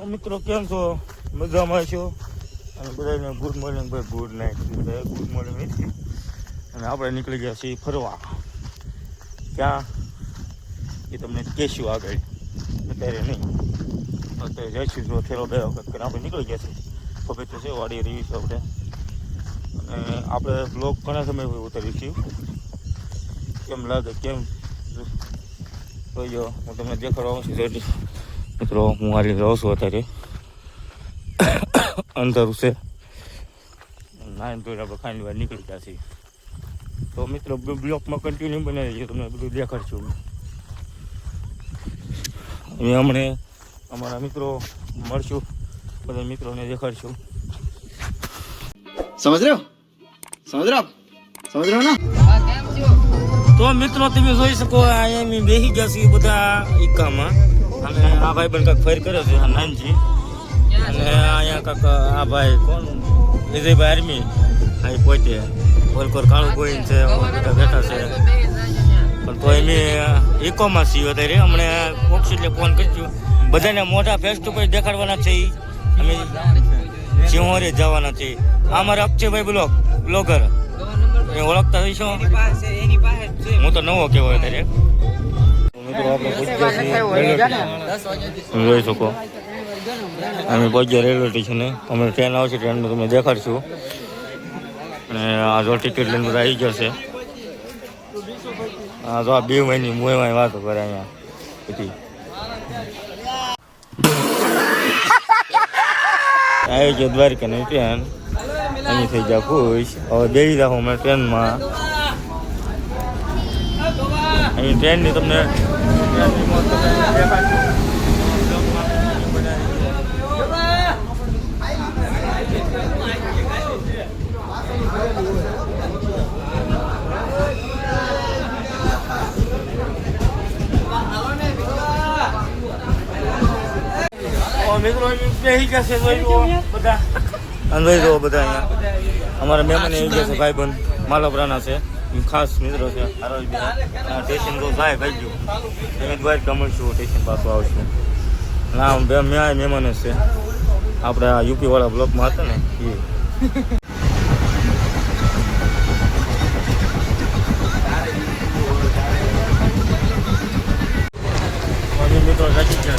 મિત્રો કેમ છો? મજામાં છો? અને બધાને ગુડ મોર્નિંગ ભાઈ, ગુડ નાઇટ, ગુડ મોર્નિંગ નથી. અને આપણે નીકળી ગયા છીએ ફરવા. ક્યાં એ તમને કહેશું આગળ, અત્યારે નહીં. અત્યારે જઈશું જો થેલો બે વખત કરીને આપણે નીકળી ગયા છીએ. ખબર તો છે વાડી રહી છે આપણે. અને આપણે બ્લોગ ઘણા સમય ઉતારીશું. કેમ લાગે કેમ જોઈજો, હું તમને દેખાડવા છું. મિત્રો હું હાલી રહું છું અત્યારે, અંધારું છે. નાઈન તો આપણે ખાંડ વાર નીકળી ગયા છીએ. તો મિત્રો બ્લોકમાં કન્ટિન્યુ બનાવી છે, તમને બધું દેખાડશું. હમણે અમારા મિત્રો મળશું, બધા મિત્રોને દેખાડશું. સમજ રહ્યો ના? તો મિત્રો તમે જોઈ શકો અહીંયા બેસી ગયા છીએ બધા ઈકામાં. અને આ ભાઈ પણ કાંઈક ફેર કરે છે, નાનજી. અને અહીંયા કાંક આ ભાઈ કોણ, વિજયભાઈ આર્મી, અહીં પોતે ઓલકોર કાળું ગોઈન છે, બધા બેઠા છે. પણ તો એમ ઇકોમાં છીએ અત્યારે. હમણે ઓક્સ એટલે ફોન કર્યું, બધાને મોટા ફેસ ટુ ફેસ દેખાડવાના છે. અમે સિંહોરે જવાના છે. આ મારા અક્ષયભાઈ બ્લોગર, એ ઓળખતા હોઈશો. હું તો નવો કેવો અત્યારે. જોઈ શકો અમે પહોંચ્યા રેલવે સ્ટેશને. અમે ટ્રેન આવશે, ટ્રેનમાં તમે દેખાડશું. અને આ જો ટિકિટ લઈને બધા આવી જશે. હા તો આ 2 મહિની મોયમાં વાતો કરે અહીંયા પછી આવી ગયો દ્વારકાની ટ્રેન. અહીં થઈ જાય ખુશ. હવે બેસી જાઓ અમે ટ્રેનમાં. અહીં ટ્રેનની તમને મિત્રો બેસી જશે. જોઈ જુઓ બધા, જોઈ જુઓ બધા. અહીંયા અમારા મહેમાન આવી ગયા છે, ભાઈબંધ માલપરાના છે, ખાસ મિત્રો છે. સ્ટેશન તો જાય ભાઈ ગયું એમ દ્વારકા મળશું, સ્ટેશન પાછું આવશું. ના મહેમાન છે આપણે આ યુપી વાળા બ્લોકમાં હતા ને એ મિત્રો રાજી છે.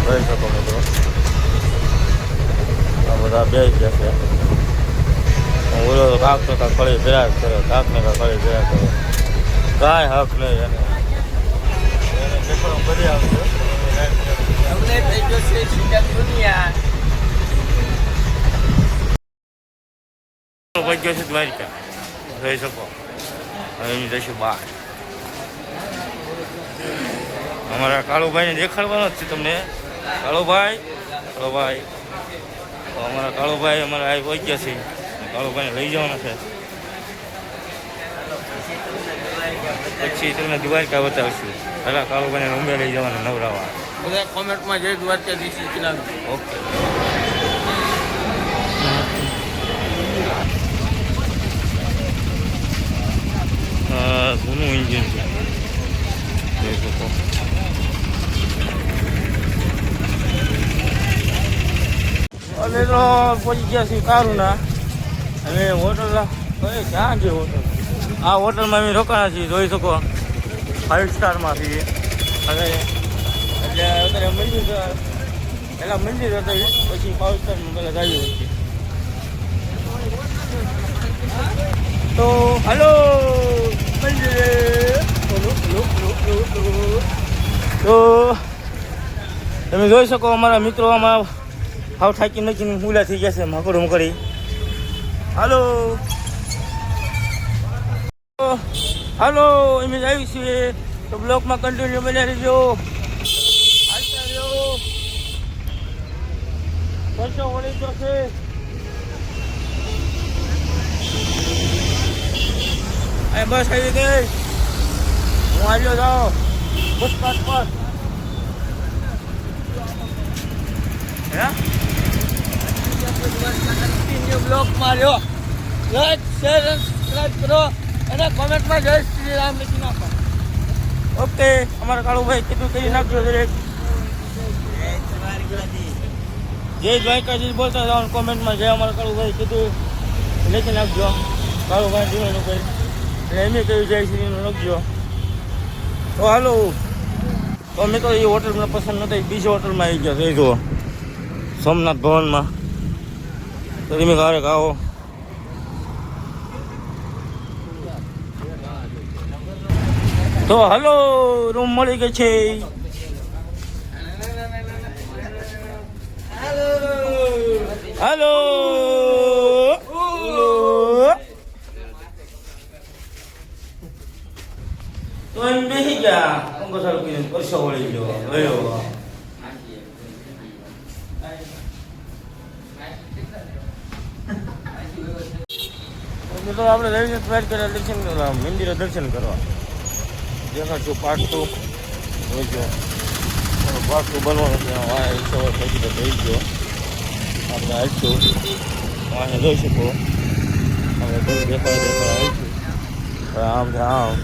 જોઈ શકો મિત્રો આ બધા બે ગયા છે. ઓલો કાંક ને કાંક ફળી ફેરા કરે, કાંક ને કાંક ફળી ફેરા કરે. કાંઈ હક નહીં એને બધી આવશે. પહોંચ્યો છે દ્વારિકા, જોઈ શકો. હવે એમ જઈશું બહાર. અમારા કાળુભાઈને દેખાડવાનો જ છે તમને. કાળુભાઈ તો અમારા કાળુભાઈ અમારા આવી પહોંચ્યા છે. કાળુભાઈને લઈ જવાના છે. પછી તમને દ્વારકા બતાવશું. પહેલાં કાળુભાઈને રૂમે લઈ જવાના નવરાવા. બધા કોમેન્ટમાં જય દ્વારકાધીશ લખી. ઓકે. જૂનું ઇન્જિન છે, જોઈ શકો. અમે તો પહોંચી ગયા છીએ કારુના. અમે હોટલ ક્યાં છે હોટલ? આ હોટલમાં અમે રોકાણા છીએ, જોઈ શકો. 5 સ્ટારમાં છીએ. અને એટલે અત્યારે મંદિર પહેલાં મંદિર હતું, પછી 5 સ્ટારમાં પહેલાં જઈએ છીએ. તો હલો મંદિરે. તો તમે જોઈ શકો અમારા મિત્રો આમાં હાવ થાકી નાખીને ભૂલા થઈ ગયા છે. મકડી હાલો એમ જ આવી છીએ. તો બ્લોકમાં કન્ટિન્યુ બનાવી રહેજો. હાલતા રહ્યો, વર્ષો વળી જશે. બસ આવી ગઈ. હું આવ્યો જાઓ બસ પાસ પર. બ્લોક માર્યો. લાઈક શેર અને સબસ્ક્રાઈબ કરો અને કોમેન્ટમાં જય શ્રી રામ લખી નાખો. ઓકે અમારા કાળુભાઈ કીધું કરી નાખજો દરેક જય દ્વારકાજી બોલતા જાઓ કોમેન્ટમાં જય અમારા કાળુભાઈ કીધું લખી નાખજો કાળુભાઈ જીવન ઉપર એટલે એમ કહ્યું જય શ્રીનું લખજો તો હાલો તો અમે તો એ હોટલ મને પસંદ નહોતી બીજી હોટલમાં આવી ગયા જઈ જુઓ સોમનાથ ભવનમાં તો તમે ક્યારેક આવો તો હલો રૂમ મળી ગઈ છે હલો તો એમ બેસી ગયા પંખો ચાલુ કરીને પરસો વળી ગયો ગયો તો આપણે રવિને ફ્લાઇટ કર્યા દર્શન કરવા મંદિરે દર્શન કરવા દેખાડશું પાર્ટ 2 જોઈજો પાર્ટ 2 બનવાનું છે સવાર પછી તો થઈ ગયો આપણે હાલશું અહીંયા જોઈ શકો હવે દૂર દેખાડે આવીશું આમ આમ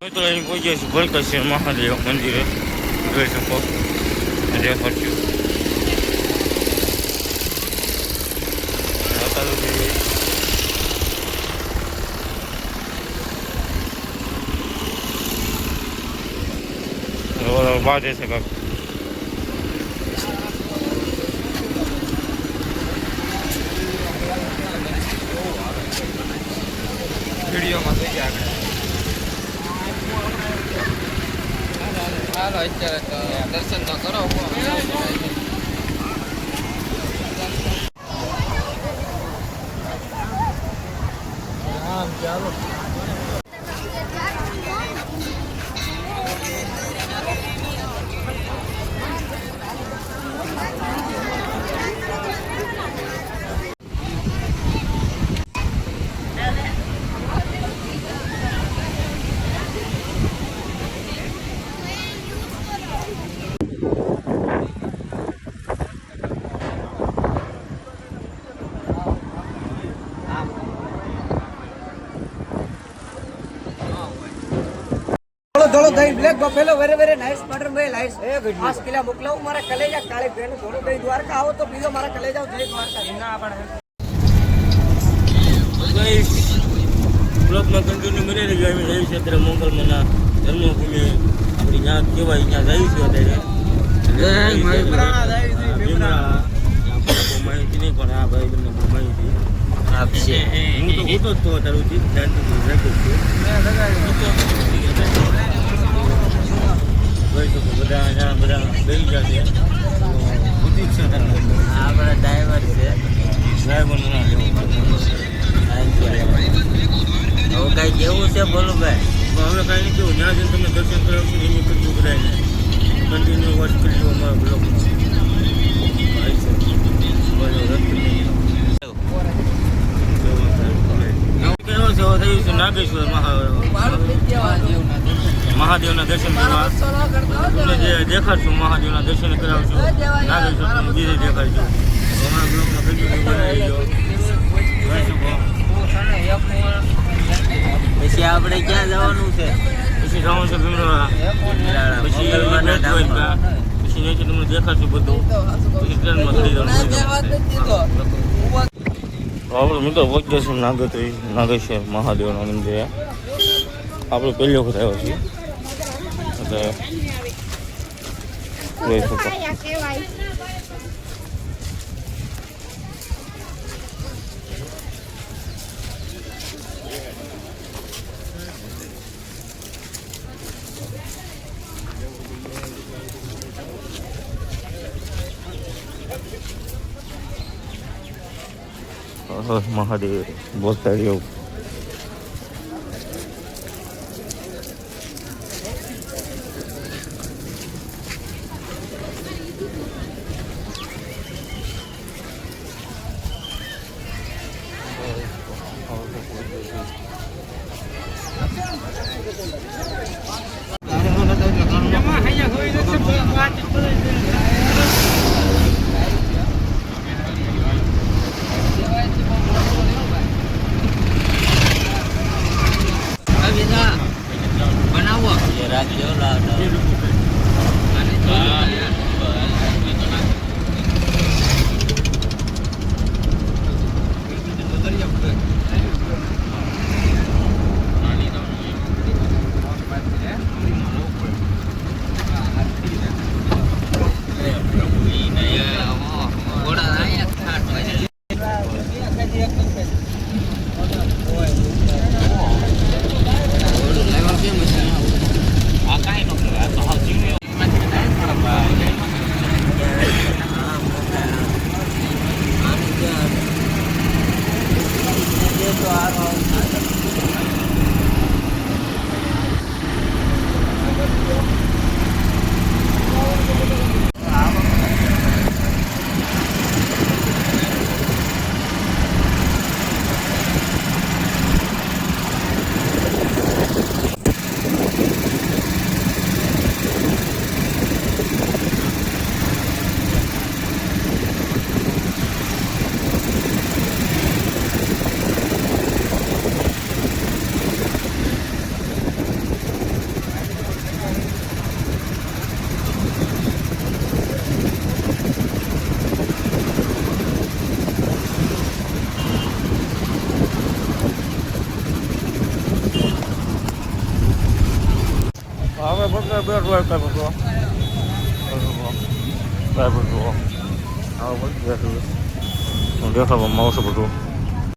મિત્રો અહીં પહોંચ્યા છું ભલકેશ્વર મહાદેવ મંદિરે જોઈ શકો દેખાડશું બાદ છે કાક વિડીયોમાં થઈ ગયા હાલો અત્યારે તો દર્શન તો કરો હા ચાલો થોડો દહીં બ્લેક બફેલો વેરે વેરે નાઇસ બટર મે લાઈસ 5 કિલો મોકલાવું મારા કલેજા કાળે બેન થોડો દહીં દ્વારકા આવો તો બીજો મારા કલેજા જય દ્વારકા ના આપણે ગાઈસ બ્લોગમાં કન્ટિન્યુ કરી રહી ગયા એવી ક્ષેત્ર મોગલમાંના જન્મભૂમિ આપણી ત્યાં કહેવાય ત્યાં જઈ છે અત્યારે માહિતી નહીં પણ આ ભાઈ બંને માહિતી આપશે હું તો ઉઠો જ તો તારું જોઈ શકો બધા અહીંયા બધા બેસી ગયા છે બુદ્ધિ છે આપણા ડ્રાઈવર છે ડ્રાઈવરનું નામ હવે કાંઈ કેવું છે બોલો ભાઈ હવે કાંઈ નહીં કેવું જ્યાં જઈને તમે દર્શન કરાવશો એની કરતું કરાય કન્ટિન્યુ વોચ કરી અમારા બ્લોગમાં થયું છે નાગેશ્વર મહાદેવના દર્શન કરવા તમને જે દેખાડશું મહાદેવના દર્શન કરાવશું નાગેશ્વર બીજે દેખાડશું અમારા બ્લોગમાં કન્ટિન્યુ બનાવી દો જોઈ શકો પછી આપણે ક્યાં જવાનું છે પછી જવાનું છે ભીમરાળા પછી નીચે તમને દેખાડશું બધું પછી ટ્રેનમાં ચડી જવાનું આપણે મિત્રો પહોંચી જશું નાગેશ્વર મહાદેવના મંદિરે આપણે પહેલી વખત આવ્યો છીએ એટલે જોઈ શકો મહાદેવ બોલતા રહ્યો બે દ્વારકા બધો કાંઈ બધું આવું બધું દેખાડવામાં આવશે બધું